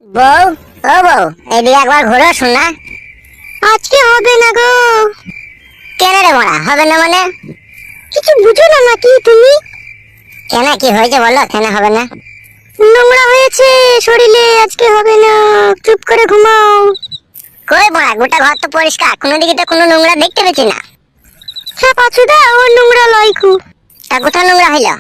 বউ, ও বউ, এদিকে একবার ঘুরে শোনা। আজকে হবে না গো। কেন রে মোড়া হবে না মানে? কিছু বুঝো না নাকি তুমি? কেন, কি হয়েছে বলো, কেন হবে না? নোংরা হয়েছে শরীরে, আজকে হবে না। চুপ করে ঘুমাও। কই মোড়া, গোটা ঘর তো পরিষ্কার, কোনো দিকে তো কোনো নোংরা দেখতে পেছি না। হ্যাঁ পাচুদা, ও নোংরা লয়কু। তা কোথাও নোংরা হইলো?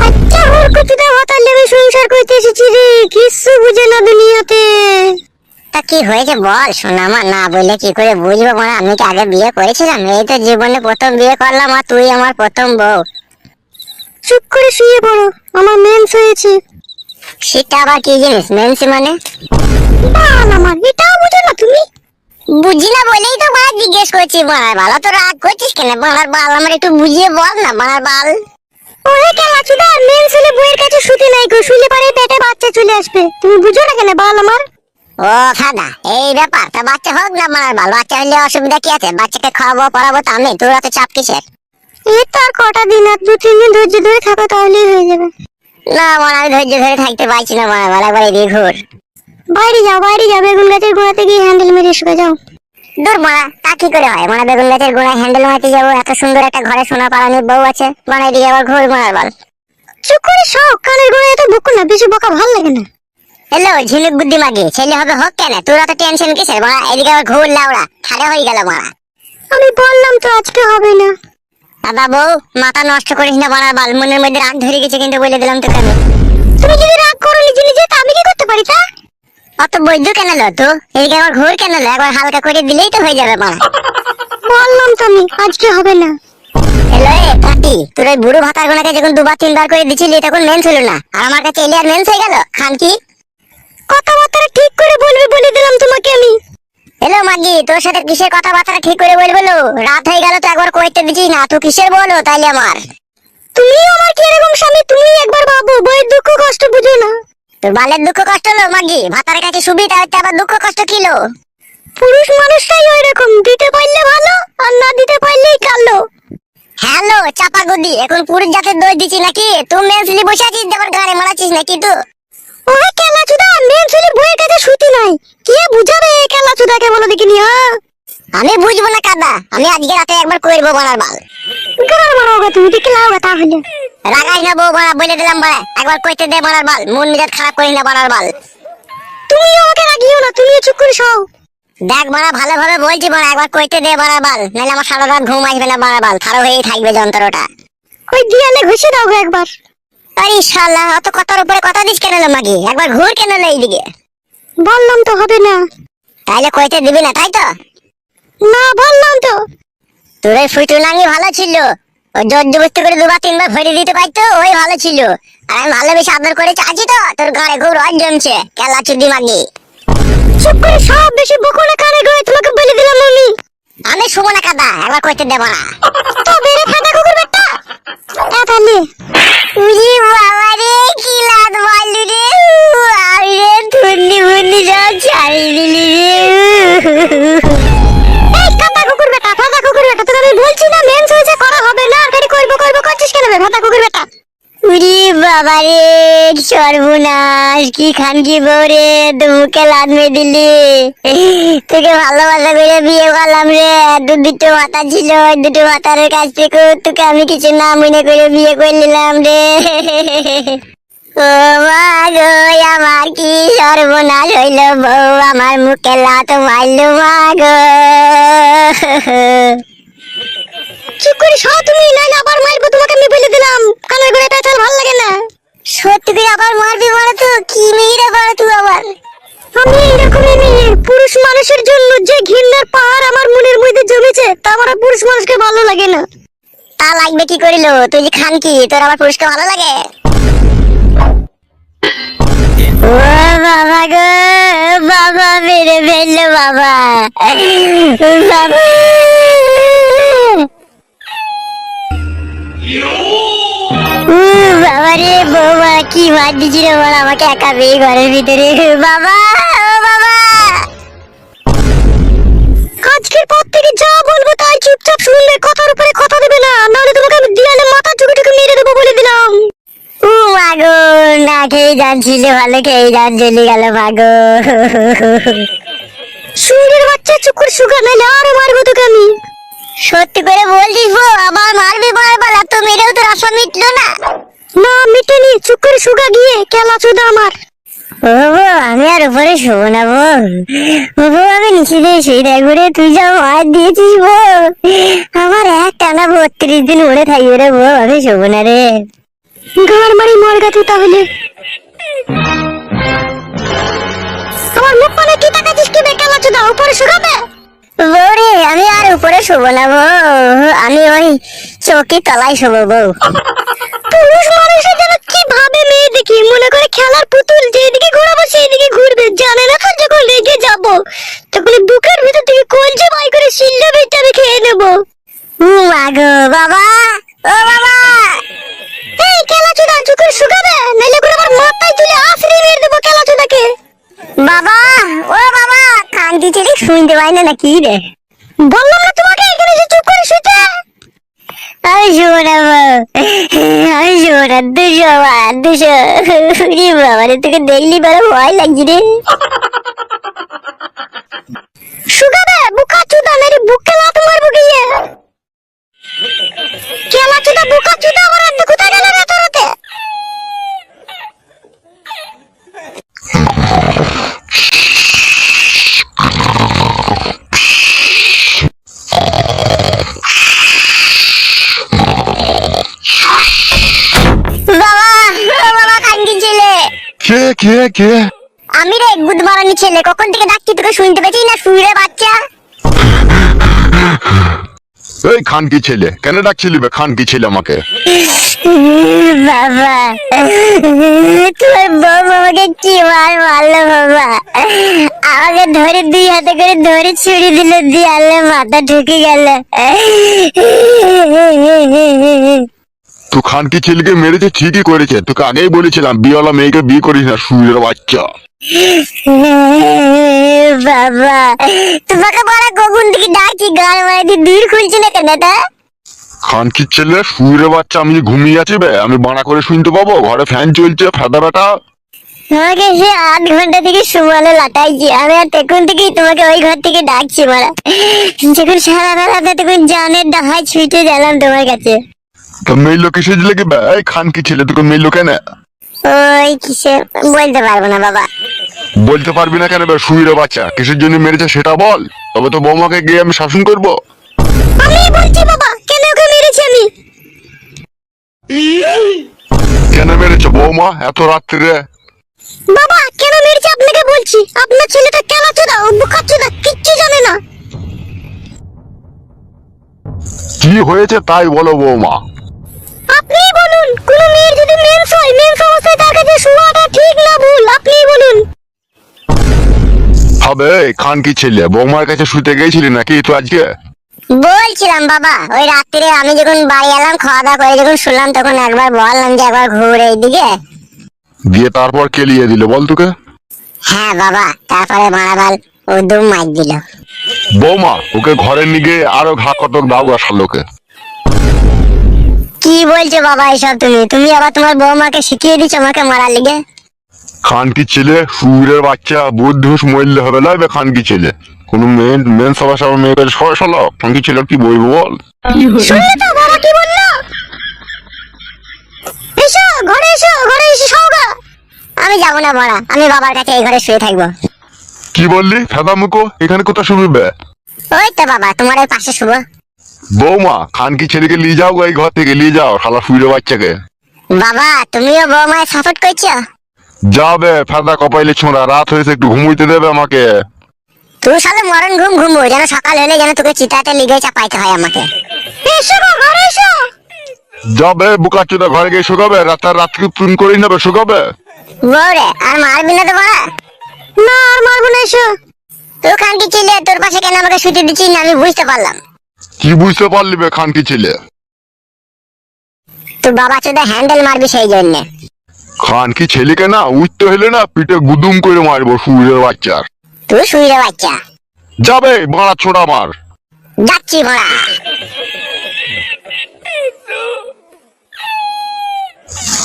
আচ্ছা ওর কতটা হতালে আমি সংসার করতে এসেছি রে, কিছু বুঝে না দুনিয়াতে। তা কি হয়েছে বল শোনা, আমার না বললে কি করে বুঝবো মোড়া? আমি কি আগে বিয়ে করেছিলাম? এই তো জীবনে প্রথম বিয়ে করলাম, আর তুই আমার প্রথম বউ। চুপ করে শুয়ে পড়ো, আমার মেন্স হয়েছে। সেটা আবার কি জিনিস মেনসি মানে? বাল আমার, এটাও বুঝো না তুমি? বুঝি না বলেই তো মারা জিজ্ঞেস করছি। বাড়ার বাল তো রাগ করছিস কেন? বাড়ার বাল আমার একটু বুঝিয়ে বল না, বাড়ার বাল। ওরে কেলাচুদা, মেন্স হলে বইয়ের কাছে শুতে নাই গো, শুলে পারে পেটে বাচ্চা চলে আসবে। তুমি বুঝো না কেন বাল আমার? ও ফাদা, এই ব্যাপার। তা বাচ্চা হোক না বাড়ার বাল, বাচ্চা হলে অসুবিধা কি আছে? বাচ্চাকে খাওয়াবো পড়াবো তো আমি, তোর এত চাপ কিসের? এই তো আর কটা দিন, আর 2-3 দিন ধৈর্য ধরে থাকো, তাহলেই হয়ে যাবে। না মানে আমি ধৈর্য ধরে থাকতে পারছি না বাড়ার বাল, একবার এদিকে ঘুর। বাইরে যাও, বাইরে যাও, বেগুন গাছের গোড়াতে গিয়ে হ্যান্ডেল মেরে শুয়ে যাও। দূর মারা, তা কি করে হয়? মানে বেগুন গাছের গোড়ায় হ্যান্ডেল মারতে যাবো? এত সুন্দর একটা ঘরে সোনা পালানির বউ আছে, মানে এদিকে আবার ঘুর বাড়ার বাল। চুপ করে শোও, কানের গোড়ায় এত বকো না, বেশি বকা ভাল লাগে না। হ্যালো ঝিনুক বুদ্ধি মাগি, ছেলে হবে হোক কেন, তোর এত টেনশন কিসের মারা? এদিকে আবার ঘুর লাউড়া, ঠাড়া হয়ে গেল মারা। আমি বললাম তো আজকে হবে না। দাদা বউ, মাথা নষ্ট করিস না বাড়ার বাল, মনের মধ্যে রাগ ধরে গেছে কিন্তু, বলে দিলাম তোকে আমি। তুমি যদি রাগ করো নিজে নিজে, তা আমি কি করতে পারি তা? অত বৈদ্য কেন লো তো? এদিকে একবার ঘুর কেন লো? একবার হালকা করে দিলেই তো হয়ে যাবে মারা। বললাম তো আমি আজকে হবে না। হ্যালো এ কাটি, তোর ওই বুড়ো ভাতার গোনাকে যখন 2-3 বার করে দিছিলি তখন মেন্স হলো না, আর আমার কাছে এলে আর মেন্স হয়ে গেল। খান কি কথাবার্তা ঠিক করে বলবে বলে দিলাম তোমাকে আমি। হ্যালো মাগি, তোর সাথে কিসের কথাবার্তা ঠিক করে বলবো লো? রাত হয়ে গেল তো একবার কইতে দিছিস না, তুই কিসের বলো তাইলে আমার? তুমি আমার কি এরকম স্বামী? তুমি একবার ভাবো, বইয়ের দুঃখ কষ্ট বুঝো না। তোর বালের দুঃখ কষ্ট লো মাগি, ভাতার কাছে সুবিধা হইতে আবার দুঃখ কষ্ট কিলো? পুরুষ মানুষটাই ওই রকম, দিতে পারলে ভালো, আর না দিতে পারলেই কালো। হ্যালো চাপা গুদি, এখন পুরুষ জাতের দই দিছি নাকি? তুই মেন্সলি বসে আছিস, দেবার গানে মারাছিস নাকি তুই? ওই কেলাচুদা, মেন ছেলে বইয়ের কাছে শুতে নাই। কে বুঝাবে কেলাচুদাকে, বলো দেখিনি? হ্যাঁ আমি বুঝবো না কাদা, আমি আজকে রাতে একবার করবো বানার বাল। গান মারাওগা, তুমি দেখে লাওগা তাহলে। রাগাই না বউ বাড়া, বলে দিলাম বাড়া, একবার কইতে দে বানার বাল, মন মেজাজ খারাপ করিস না বানার বাল। তুমি আমাকে রাগিও না, তুমি চুপ করে শোও। দেখ বাড়া, ভালোভাবে বলছি বাড়া, একবার কইতে দে বানার বাল, নাহলে আমার সারা রাত ঘুম আসবে না বানার বাল, খারাপ হয়েই থাকবে যন্ত্রটা। ওই দিয়ালে ঘষে দাও গো একবার। আরে শালা, অত কথার উপরে কথা দিস কেন লো মাগি? একবার ঘুর কেন লো এইদিকে? বললাম তো হবে না। তাইলে কইতে দিবি না তাই তো? না বললাম তো। তোর ওই ফুটু নাঙ্গি ভালো ছিল, ওই জোর জবরদস্তি করে 2-3 বার ভরে দিতে পারতো, ওই ভালো ছিল। আর আমি ভালোবেসে আদর করে চাচ্ছি তো, তোর ঘরে খুব রস জমছে কেলা চুদি মাগি। চুপ করে সব, বেশি বকো না, কানে গয়ে তোমাকে বলে দিলাম আমি। আমি শুবো না কাদা, একবার কইতে দেব না। তো বেরে ফাটা কুকুর বেটা। তাহলে উজি বাবা রে, কি লাদ মারলি রে! আমি রে থুন্নি মুন্নি সব ছাড়িয়ে দিলি রে। এই কাটা কুকুর বেটা, ফাটা কুকুর বেটা, তোকে আমি বলছি না মেন্স হয়েছে, করা হবে না, আর খালি করবো করবো করছিস কেন বে ফাটা কুকুর বেটা? উরি বাবা রে, সর্বনাশ! কি খান কি বউ রে, মুখে লাদ মেরে দিলি। তোকে ভালোবাসা করে বিয়ে করলাম রে, দুটো মাথা ছিল, ওই দুটো মাথার কাছ থেকে তোকে আমি কিছু না মনে করে বিয়ে করে নিলাম রে। ও মা গো, আমার কি সর্বনাশ হইল, বউ আমার মুখে লাত মারলো মা গো। চুপ করে শোও তুমি, নাইলে আবার মারবো তোমাকে, আমি বলে দিলাম। কানের গয়ে পেঁচাল ভাল লাগে না। সত্যি করে আবার মারবি বলো তো? কি মেয়েরা বলো তুই আবার? আমি এইরকমই মেয়ে, পুরুষ মানুষের জন্য যে ঘৃণার পাহাড় আমার মনের মধ্যে জমেছে, তা আমার আর পুরুষ মানুষকে ভালো লাগে না। তা লাগবে কি করিল? তুই যে খান কি, তোর আবার পুরুষকে ভালো লাগে? ও বাবা গো, বাবা মেরে ফেললো বাবা, বাবা! বাবা রে, বৌমা কি মার দিছিল বল আমাকে একা পেয়ে ঘরের ভিতরে। বাবা, ও বাবা! আজকের পর থেকে যা বলবো তাই চুপচাপ শুনবে, কথার উপরে কথা দেবে না, নাহলে তোমাকে আমি দিয়ালে মাথা ঠুকে ঠুকে মেরে দেবো বলে দিলাম। ও মাগো, না খেয়ে জানছিল ভালো, খেয়ে জান চলে গেল মাগো। শুয়োরের বাচ্চা, চুপ করে শুকা, নাহলে আরো মারবো তোকে আমি। সত্যি করে বলছিস বউ, আবার মারবি মার বলা, তো মেরেও তোর আশা মিটলো না। না মিটেনি, চুপ করে শুকা গিয়ে, কেলা চোদা আমার। ও বউ, আমি আর উপরে শোবো না বউ। ও বউ, আমি নিচে দিয়ে শুয়ে থাকবো রে, তুই যা মার দিয়েছিস বউ, আমার এক টানা 32 দিন উড়ে থাকবে রে বউ, আমি শোবো না রে। গাড় মারি মর গা তুই তাহলে। আমার মুখ মানে কি তাকাচ্ছিস কি বে, কেলা চোদা? উপরে শুকাবে? বউ রে, আমি আর উপরে শোবো না বউ, আমি ওই চৌকি তলায় শোবো বউ। পুরুষ মানুষের যেন কি ভাবে মেয়ে দেখি, মনে করে খেলার পুতুল, যেদিকে ঘোরাবো সেই দিকে ঘুরবে, জানে না তো যখন রেগে যাবো তখন বুকের ভিতর থেকে কলজে বাই করে শিল্লা বেটে আমি খেয়ে নেবো। মাগো বাবা, ও বাবা। এই কেলা চোদা, চুপ করে শুকাবে, নাইলে করে আমার মাথায় তুলে আছড়ে মেরে দেবো কেলা চোদাকে। বাবা, ও বাবা, কান্দি ছেলে শুনতে পাই না নাকি রে? বললাম না তোমাকে এখানে যে চুপ করে শুতে। আমি শুবো না বউ, আমি শুবো না, 200 বার 200। বাবা রে, তোকে দেখলি বড় ভয় লাগছে রে। শুকাবে বুকা চোদা, নাইলে বুকে লাত মারবো গিয়ে। কেলা চোদা, বুকা চোদা, আমার আত্মা কোথায় গেল রে তোরতে? বাবা, ও বাবা, কান্দি ছেলে। কে কে কে? আমি রে, গুদ মারানি ছেলে, কখন থেকে ডাকছি তোকে শুনতে পেয়েছিস না? শুয়ে বাচ্চা। এই খানকি ছেলে, কেন ডাকছিলি বে খানকি ছেলে আমাকে? বাবা, তোমার বউ আমাকে কি মারলো বাবা, আমাকে ধরে 2 হাতে করে ধরে ছুরি দিল, দিয়ালে মাথা ঢুকে গেল। তুই খানকি ছেলেকে মেরেছে, ঠিকই করেছে, তোকে আগেই বলেছিলাম বিয়েওয়ালা মেয়েকে বিয়ে করিস না, সুরের বাচ্চা। বাবা, তোমাকে বড় কখন থেকে ডাকি, গান মারি দিয়ে দূর খুলছি না কেন তা? খানকি ছেলে, সুরের বাচ্চা, আমি যে ঘুমিয়ে আছি বে, আমি বানা করে শুনতে পাবো? ঘরে ফ্যান চলছে, ফেদা বেটা। তোমাকে সে 8 ঘন্টা থেকে সুমালে লাটাইছি, আমি আর তখন থেকেই তোমাকে ওই ঘর থেকে ডাকছি মারা। যখন সারা বেলাতে তখন জানের ডাহাই ছুটে গেলাম তোমার কাছে। তো মেয়েলো কিসের লেগে বে? এই খানকি ছেলে, তোকে মেয়েলো কেন? ওই কিসে বলতে পারবো না বাবা। বলতে পারবি না কেন বে? সুরের বাচ্চা, কিসের জন্য মেরেছে সেটা বল, তবে তো বৌমাকে গিয়ে আমি শাসন করবো। আমি বলছি বাবা, কেন ওকে মেরেছি আমি? কেন মেরেছে বৌমা এত রাত্রিরে? বাবা কেন মেরেছি আপনাকে বলছি, আপনার ছেলেটা কেলা চোদা, ও বুকা চোদা, কিচ্ছু জানে না। কি হয়েছে তাই বলো বৌমা। আপনিই বলুন, কোন মেয়ের যদি মেন্স হয়, মেন্স অবস্থায় তার কাছে শোয়াটা ঠিক না ভুল, আপনিই বলুন। হবে খানকি ছেলে, বৌমার কাছে শুতে গেছিলি নাকি তুই আজকে? বলছিলাম বাবা, ওই রাত্রে আমি যখন বাড়ি এলাম, খাওয়া দাওয়া করে যখন শুনলাম, তখন একবার বললাম যে একবার ঘুরে এইদিকে। দিয়ে তারপর কেলিয়ে দিল বল তোকে? হ্যাঁ বাবা, তারপরে মারাবাল ও দুম মার দিল। বৌমা ওকে ঘরে নিয়ে গিয়ে আরো ঘা কতক দাও গাছালোকে। কি বলছো বাবা এসব? তুমি আবার তোমার বৌমাকে শিখিয়ে দিচ্ছ আমাকে মারার লিগে? খানকি ছেলে, সুরের বাচ্চা, বুদ্ধুস মরলে হবে না বে খানকি ছেলে। কোন মেন সবার সবার মেয়ে কাছে সবাই সালো, খানকি ছেলে কি বলবো বল? শুনলে তো বাবা কি বললো? এসো ঘরে, এসো ঘরে, এসে সওগা। আমি যাবো না মারা, আমি বাবার কাছে এই ঘরে শুয়ে থাকবো। কি বললি ফেদা মুখো? এখানে কোথায় শুবি বে? ওই তো বাবা, তোমার ওই পাশে শুবো। বৌমা খানকি ছেলেকে নিয়ে যাও, এই ঘর থেকে নিয়ে যাও শালা সুরের বাচ্চাকে। বাবা, তুমিও বৌমায় সাপোর্ট করছো? যাবে ফেদা কপাইলে ছোঁড়া, রাত হয়েছে, একটু ঘুমুইতে দেবে আমাকে। তুই সালে মরণ ঘুম ঘুমবো, যেন সকাল হলে যেন তোকে চিতাতে লিগে চাপাইতে হয় আমাকে। এসো গো, ঘরে এসো। যাবে বুকা চোদা, ঘরে গিয়ে শুকাবে, রাত্রি প্রিন করে নেবে, শুকাবে। বৌরে, আর মারবি না তো মারা? না আর মারবো না, এসো। তুই খানকি ছিলে, তোর পাশে কেন আমাকে শুতে দিচ্ছিস না আমি বুঝতে পারলাম। কি বুঝতে পারলি বে খানকি ছেলে? তুই বাবা চোদা হ্যান্ডেল মারবি সেই জন্যে। খানকি ছেলেকে না উঠতে হলে না পিঠে গুদুম করে মারবো সুরের বাচ্চার। তুই শুইরে বাচ্চা। যাবে মারা ছোড়া মার। যাচ্ছি মারা।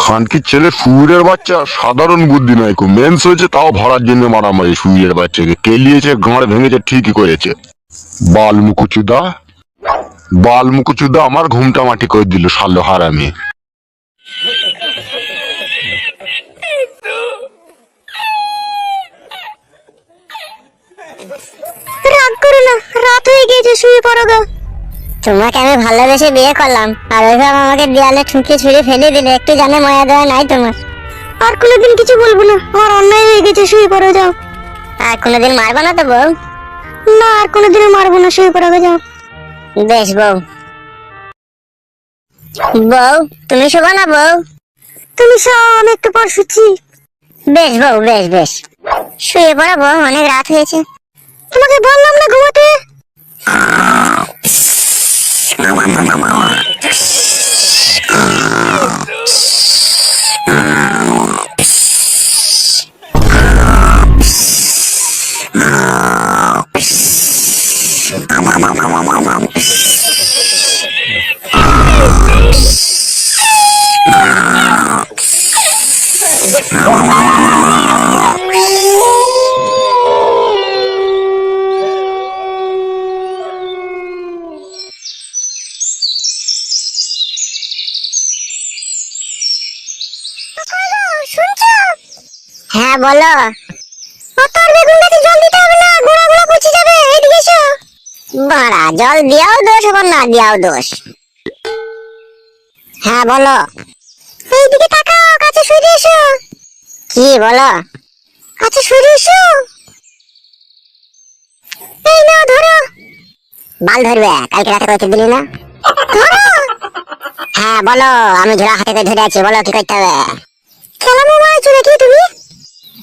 খানকির ছেলে সুরের বাচ্চা সাধারণ বুদ্ধি নয়, মেন্স হয়েছে তাও ভরার জন্য মারামারি। সুরের বাচ্চাকে কেলিয়েছে, গাঁড় ভেঙেছে, ঠিকই করেছে। বাল মুকুচুদা আমার ঘুমটা মাটি করে দিল শালো হারামি। রাগ করো না, রাত হয়ে গেছে, শুয়ে পড়ো গা। তোমাকে আমি ভালোবেসে বিয়ে করলাম, আর ওইভাবে আমাকে দেয়ালে ঠুকে ছুঁড়ে ফেলে দিলে, একটু জানে মায়া দেওয়া নাই তোমার? আর কোনোদিন কিছু বলবো না, আমার অন্যায় হয়ে গেছে, শুয়ে পড়ো যাও। আর কোনোদিন মারবো না তো বউ? না, আর কোনোদিনও মারবো না, শুয়ে পড়ো গা, যাও। বেশ বউ। বউ তুমি শোবো না বউ? তুমি সব, আমি একটু পর শুচ্ছি। বেশ বউ, বেশ বেশ, শুয়ে পড়ো বউ, অনেক রাত হয়েছে। তোমাকে বললাম না ঘুমাতে। শুনছো? হ্যাঁ বলো। তোর বেগুন গাছে জল দিতে হবে না, গোড়া গোড়া পচে যাবে, এদিকে এসো। বাড়া, জল দিয়াও দোষ আবার না দিয়াও দোষ। হ্যাঁ বলো। এইদিকে তাকাও, কাছে সরে এসো। কি বলো? কাছে সরে এসো। এই নাও ধরো। বাল ধরবে? কালকে রাতে কইতে দিলি না? ধরো। হ্যাঁ বলো, আমি ঝোড়া হাতে করে ধরে আছি, বলো কি করতে হবে? খেলা মোবাইল নাকি তুমি?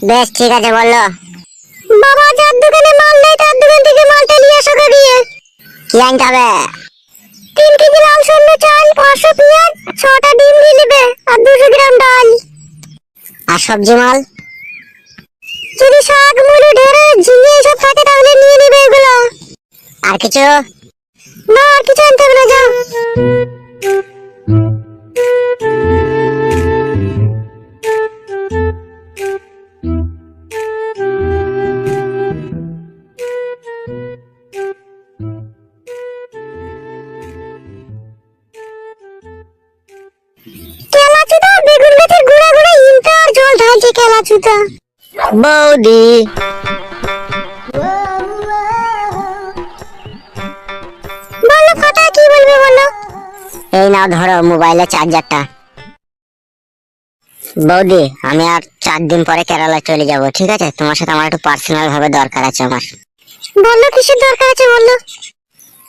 বেশ ঠিক আছে বললো। বাবা যার দোকানে মাল নেই, তার দোকান থেকে মালটা নিয়ে আসো দিয়ে। কি আনতে হবে? 3 কেজি লাল সর্ণ চাল, 500 পেঁয়াজ, 6টা ডিম নিয়ে নেবে, আর 200 গ্রাম ডাল। আর সবজি মাল? যদি শাক, মূলো, ঢেঁড়স, ঝিঙে এসব থাকে তাহলে নিয়ে নেবে এগুলো। আর কিছু? না, আর কিছু আনতে হবে না, যাও। কেলাচুদা বেগুন গাছের গোড়া গোড়া ইনকা আর জল ঢালছে, কেলাচুদা। বৌদি বলো ফাটা, কি বলবে বলো। এই নাও ধরো মোবাইলের চার্জারটা। বৌদি আমি আর 4 দিন পরে কেরালা চলে যাব, ঠিক আছে? তোমার সাথে আমার একটু পার্সোনাল ভাবে দরকার আছে আমার। বলো কিসের দরকার আছে বলো।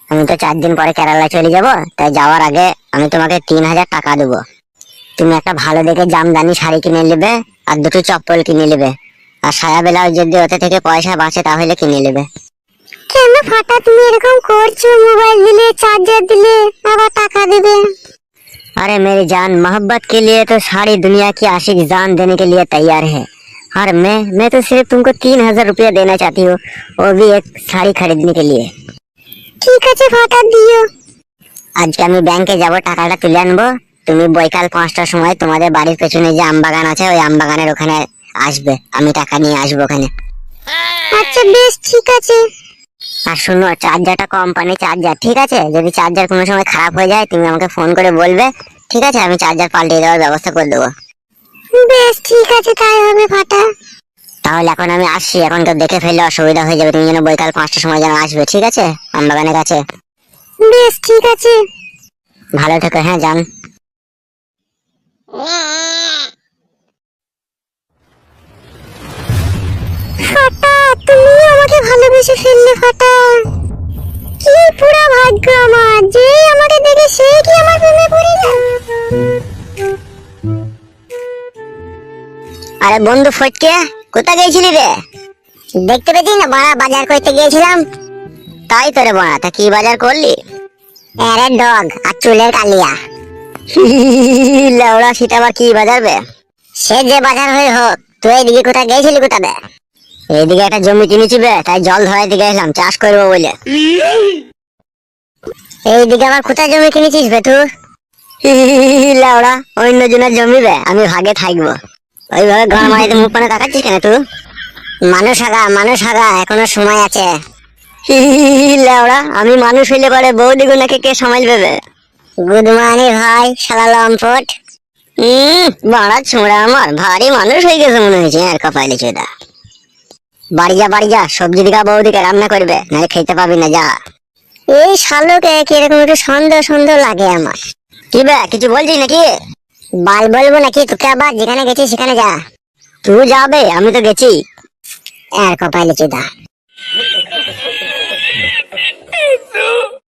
আমি তো 4 দিন পরে কেরালা চলে যাব, তাই যাওয়ার আগে আমি তোমাকে 3000 টাকা দেবো। তুমি একটা ভালো দেখে জামদানি শাড়ি কিনে নেবে, আর 2টো চপ্পল কিনে নেবে, আর সায়া ব্লাউজ যদি ওতে থেকে পয়সা বাঁচে তাহলে কিনে নেবে। কেন ফাটা তুমি এরকম করছো? মোবাইল দিলে, চার্জার দিলে, আবার টাকা দেবে। अरे मेरी जान, मोहब्बत के लिए तो सारी दुनिया की आशिक जान देने के लिए तैयार है। और मैं तो सिर्फ तुमको 3000 रुपया देना चाहती हूँ, वो भी एक साड़ी खरीदने के लिए। ঠিক আছে ফাটা, দিও। আজকে আমি ব্যাংকে যাব, টাকাটা তুলে আনবো। তুমি বৈকাল 5টার সময় তোমাদের বাড়ির পেছনে যে আমবাগান আছে, ওই আমবাগানের ওখানে আসবে, আমি টাকা নিয়ে আসবো ওখানে। আচ্ছা বেশ, ঠিক আছে। আর শুনো, চার্জারটা কোম্পানি চার্জার, ঠিক আছে? যদি চার্জার কোনো সময় খারাপ হয়ে যায় তুমি আমাকে ফোন করে বলবে, ঠিক আছে? আমি চার্জার পাল্টে দেওয়ার ব্যবস্থা করে দেবো। বেশ ঠিক আছে, তাই হবে ফাটা। তাহলে এখন আমি আসছি, এখন তো দেখে ফেললে অসুবিধা হয়ে যাবে। তুমি যেন বৈকাল 5টার সময় যেন আসবে, ঠিক আছে? আমবাগানের কাছে। বেশ ঠিক আছে। ভালো থেকো, হ্যাঁ যান। ফাটা তুমি আমাকে ভালোবেসে ফেললে ফাটা। কি পুরা ভাগ্য আমার, যে আমাকে দেখে সে কি আমার প্রেমে পড়ে গেল। আরে বন্ধু ফটকে, কোথায় গেছিলি রে? দেখতে পেয়েছি না বাড়া, বাজার করতে গিয়েছিলাম। তাই তো রে বাড়া, তা কি বাজার করলি? আরে ডগ আর চুলের কালিয়া। লেওড়া, সেটা আবার কি বাজার বে? সে যে বাজার হয়ে হোক, তুই এইদিকে কোথায় গেছিলি কোথাবে? এইদিকে একটা জমি কিনেছি বে, তাই জল ধরাইতে গেছিলাম চাষ করবো বলে। এইদিকে আবার কোথায় জমি কিনেছিস বে তুই? লাউড়া অন্য জনের জমিবে আমি ভাগে থাকবো, ওইভাবে ঘর মারাইতে মুখ পানে তাকাচ্ছিস কেন তুই? মানুষ আগা এখনো সময় আছে। লাউড়া আমি মানুষ হইলে পরে বৌদি গুনাকে কে সামাল দেবে? গুড মর্নিং ভাই শালা লম্পট। বাড়া ছোঁড়া আমার ভারী মানুষ হয়ে গেছে মনে হয়েছে আর কপালে চোদা। বাড়ি যা সবজি দিকা বৌদিকে রান্না করবে, নাহলে খেতে পাবি না যা। এই শালোকে কিরকম একটু সন্দেহ সন্দেহ লাগে আমার। কি বে কিছু বলছিস নাকি? বাল বলবো নাকি তোকে, আবার যেখানে গেছিস সেখানে যা। তুই যাবে আমি তো গেছি আর কপালে চোদা।